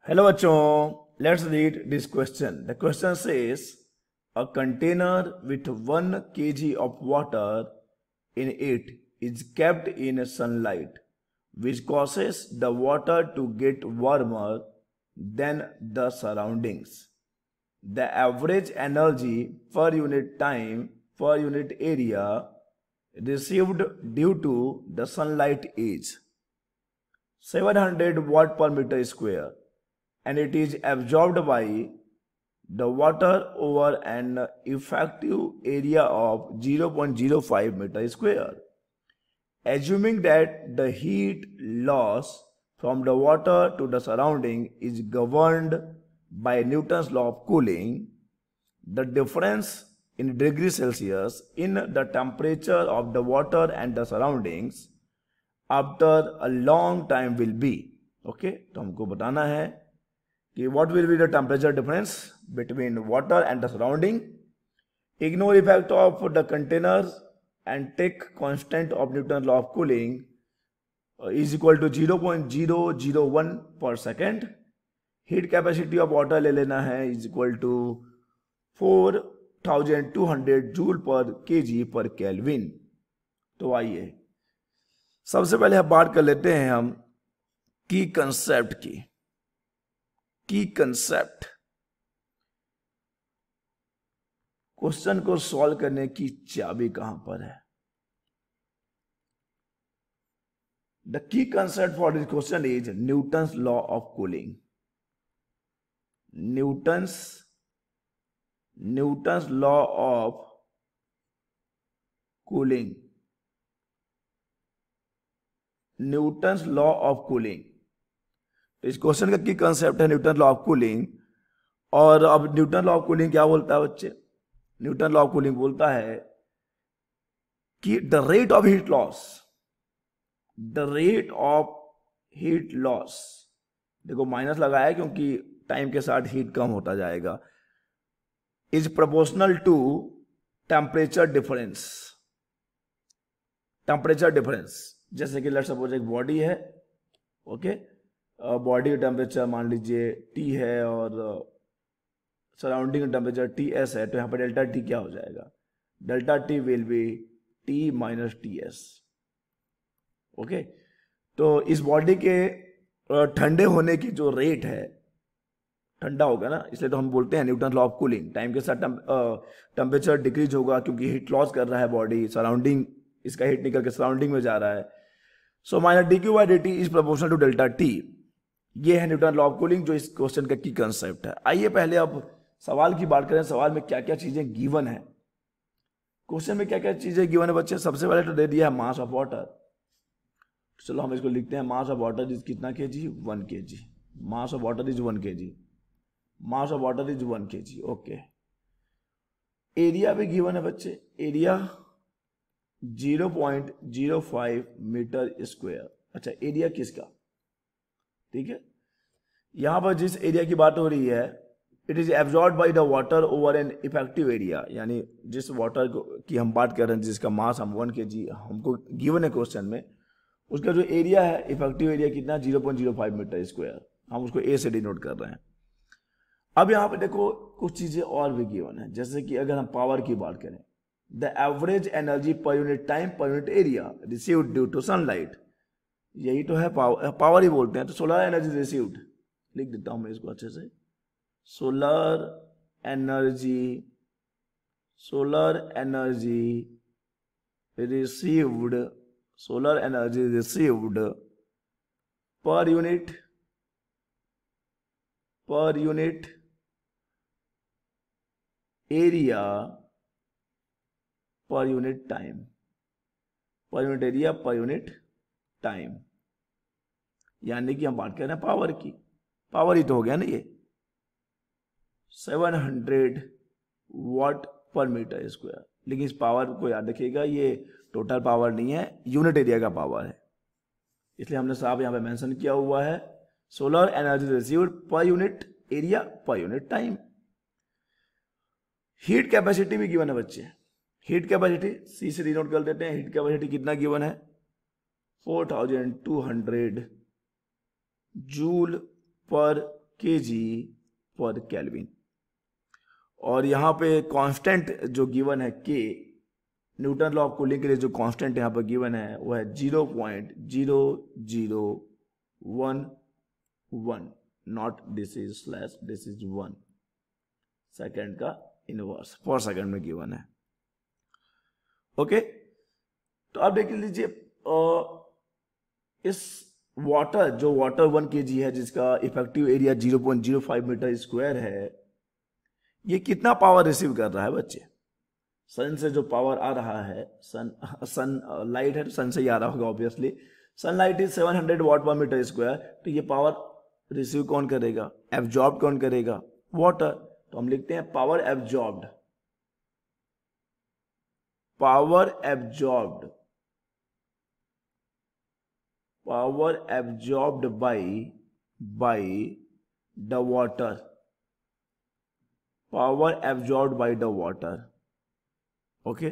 Hello bachon, let's read this question. The question says a container with 1 kg of water in it is kept in sunlight, which causes the water to get warmer than the surroundings. The average energy per unit time per unit area received due to the sunlight is 700 watt per meter square, and it is absorbed by the water over an effective area of 0.05 meter square. Assuming that the heat loss from the water to the surrounding is governed by Newton's law of cooling, the difference in degree Celsius in the temperature of the water and the surroundings after a long time will be. Okay, तो हमको बताना है कि what will be the temperature difference between water and the surrounding. Ignore effect of the containers and take constant of Newton's law of cooling is equal to 0.001 per second. Heat capacity of water ले लेना है is equal to 4200 joule पर kg पर kelvin. तो आइए सबसे पहले हम बात कर लेते हैं हम की कंसेप्ट की कंसेप्ट. क्वेश्चन को सॉल्व करने की चाबी कहां पर है? The key concept for this question is Newton's law of cooling. Newton's law of cooling. Newton's law of cooling. इस क्वेश्चन का की कंसेप्ट है न्यूटन लॉ ऑफ कूलिंग. और अब न्यूटन लॉ ऑफ कूलिंग क्या बोलता है बच्चे? न्यूटन लॉ ऑफ कूलिंग बोलता है कि the rate of heat loss, देखो माइनस लगा है क्योंकि टाइम के साथ हीट कम होता जाएगा, is proportional to temperature difference. जैसे कि लेट्स सपोज एक बॉडी है, ओके, बॉडी का टेम्परेचर मान लीजिए T है और सराउंडिंग का टेम्परेचर TS है, तो यहाँ पर डेल्टा T क्या हो जाएगा? Delta T will be T minus TS. Okay, तो इस बॉडी के ठंडे होने की जो रेट है, ठंडा होगा ना, इसलिए तो हम बोलते हैं Newton law of cooling. Time के साथ टेम्परेचर डिक्रीज होगा क्योंकि हीट लॉस कर रहा है बॉडी, सराउंडिंग, इसका हीट निकल के सराउंडिंग में जा रहा है. So minus dQ by dt is proportional to delta T. ये है न्यूटन लॉ ऑफ कूलिंग जो इस क्वेश्चन का की कंसेप्ट है. आइए पहले अब सवाल की बात करें. सवाल में क्या क्या चीजें गिवन है, क्वेश्चन में क्या क्या चीजें गिवन है बच्चे? सबसे पहले तो दे दिया है मास ऑफ वाटर. चलो हम इसको लिखते हैं. मास ऑफ वाटर इज कितना kg? 1 kg. Mass of water is 1 kg. Mass of water is 1 kg. Okay, area भी गिवन है बच्चे. Area 0.05 metre square. अच्छा, एरिया किसका? ठीक है, यहां पर जिस एरिया की बात हो रही है, it is absorb by the water over an effective area. यानी जिस वाटर की हम बात कर रहे हैं, जिसका मास हम 1 kg हमको गिवन है क्वेश्चन में, उसका जो एरिया है, इफेक्टिव एरिया कितना? 0.05 मीटर स्क्वायर. हम उसको ए से डिनोट कर रहे हैं. अब यहां पे देखो कुछ चीजें और भी गिवन है. जैसे कि अगर हम पावर की बात करें, the average energy per unit time per unit area received due to sunlight. यही तो है पावर ही बोलते हैं. तो सोलर एनर्जी रिसीव्ड, लिख देता हूं मैं इसको अच्छे से. सोलर एनर्जी रिसीव्ड पर यूनिट एरिया पर unit time. Per unit area पर यूनिट टाइम, यानी कि हम बात कर रहे हैं पावर की. पावर ही तो हो गया ना ये. 700 वाट पर मीटर स्क्वायर. लेकिन इस पावर को याद रखिएगा, ये टोटल पावर नहीं है, यूनिट एरिया का पावर है. इसलिए हमने साहब यहां पे मेंशन किया हुआ है सोलर एनर्जी रिसीव्ड पर यूनिट एरिया पर यूनिट टाइम. हीट कैपेसिटी भी गिवन है बच्चे. हीट कैपेसिटी सी से डिनोट कर देते हैं. हीट कैपेसिटी कितना गिवन है? 4200 जूल पर kg पर केल्विन। और यहाँ पे कांस्टेंट जो गिवन है k, Newton law of cooling के लिए जो कांस्टेंट यहाँ पर गिवन है वो है 0.0011, not this is slash this is 1 second का इनवर्स पर सेकेंड में गिवन है। ओके, तो अब देख लीजिए इस वाटर जो वाटर 1 kg है जिसका इफेक्टिव एरिया 0.05 मीटर स्क्वायर है, ये कितना पावर रिसीव कर रहा है बच्चे? सन से जो पावर आ रहा है, सन लाइट है तो सन से ही आ रहा होगा obviously. Sunlight is 700 watt per metre square, तो ये पावर रिसीव कौन करेगा, एब्जॉर्ब कौन करेगा? वाटर। तो हम लिखते हैं power absorbed, power absorbed, power absorbed by the water, power absorbed by the water. Okay,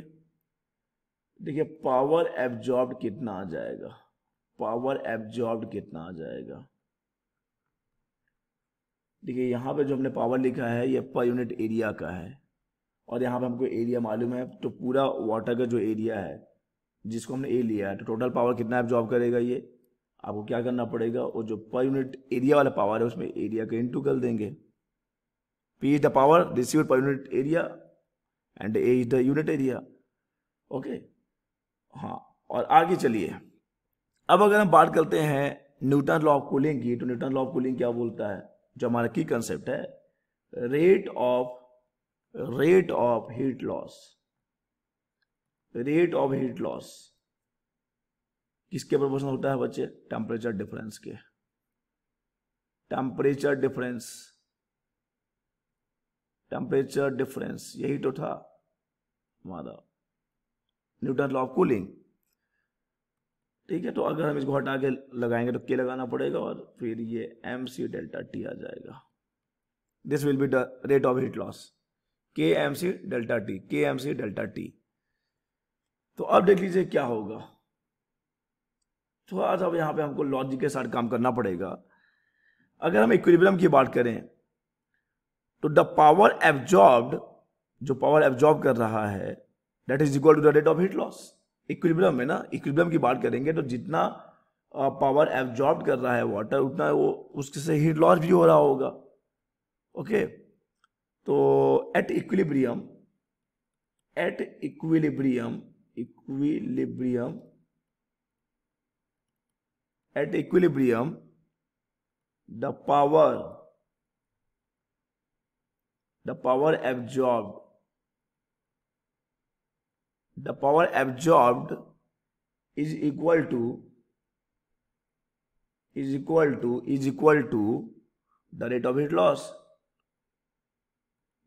देखिए पावर एब्जॉर्ब्ड कितना आ जाएगा, पावर एब्जॉर्ब्ड कितना आ जाएगा। देखिए यहाँ पे जो हमने पावर लिखा है ये पर यूनिट एरिया का है, और यहाँ पे हमको एरिया मालूम है, तो पूरा वाटर का जो एरिया है जिसको हमने ए लिया है, तो टोटल पावर कितना एब्जॉर्ब करेगा ये, आपको क्या करना पड़ेगा, वो जो पर यूनिट एरिया वाला पावर है उसमें एरिया का इंटू कर देंगे। P is the power received per unit area and A is the unit area. Okay, हाँ, और आगे चलिए अब अगर हम बात करते हैं न्यूटन लॉ ऑफ कूलिंग की, तो न्यूटन लॉ ऑफ कूलिंग क्या बोलता है, जो हमारा की कंसेप्ट है, rate of heat loss, rate of heat loss किसके प्रोपोर्शनल होता है बच्चे? टेम्परेचर डिफरेंस के, टेम्परेचर डिफरेंस, टेम्परेचर डिफरेंस, यही तो था हमारा न्यूटन लॉ ऑफ कूलिंग। ठीक है, तो अगर हम इसको हटा के लगाएंगे तो के लगाना पड़ेगा और फिर ये mc डेल्टा टी आ जाएगा। This will be the rate of heat loss, के mc डेल्टा टी, के mc डेल्टा टी। तो अब देख लीजिए क्या होगा, थोड़ा सा यहाँ पे हमको लॉजिक के साथ काम करना पड़ेगा। अगर हम इक्विलिब्रियम की बात करें तो द पावर एब्जॉर्ब्ड, जो पावर एब्जॉर्ब कर रहा है, that is equal to the rate of heat loss. Equilibrium में ना, इक्विलिब्रियम की बात करेंगे तो जितना पावर एब्जॉर्ब कर रहा है वाटर, उतना वो उसके से हीट लॉस भी हो रहा होगा। ओके, तो at equilibrium, at equilibrium, equilibrium, at equilibrium the power absorbed, the power absorbed is equal to the rate of heat loss,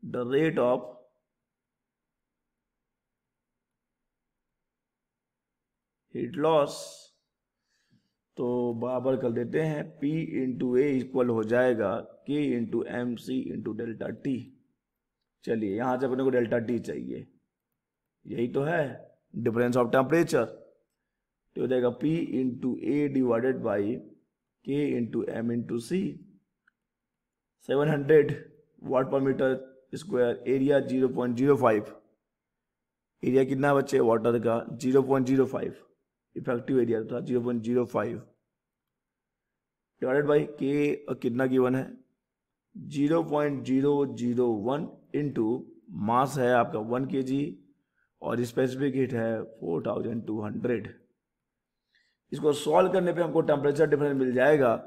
the rate of heat loss। तो बराबर कर देते हैं P इंटू ए इक्वल हो जाएगा K into M C into delta T. चलिए यहाँ से अपने को डेल्टा टी चाहिए, यही तो है डिफरेंस ऑफ टेम्परेचर, तो हो जाएगा P into a divided by K into M into C. 700 watt per metre square, area 0.05, area कितना बच्चे वाटर का 0.05, इफेक्टिव एरिया था 0.05 डिवाइडेड बाई के कितना गिवन है 0.001 इंटू मास है आपका 1 kg और स्पेसिफिक हीट है 4200। इसको सॉल्व करने पे हमको टेम्परेचर डिफरेंस मिल जाएगा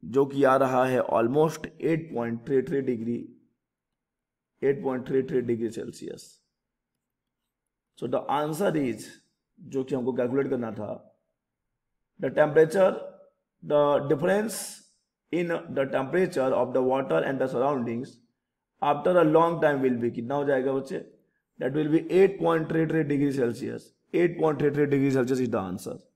जो कि आ रहा है almost 8.33 degree Celsius. So the answer is, जो कि हमको कैलकुलेट करना था, the temperature, the difference in the temperature of the water and the surroundings after a long time will be, कितना हो जाएगा बच्चे, that will be 8.33 degree Celsius. 8.33 degree Celsius is the answer.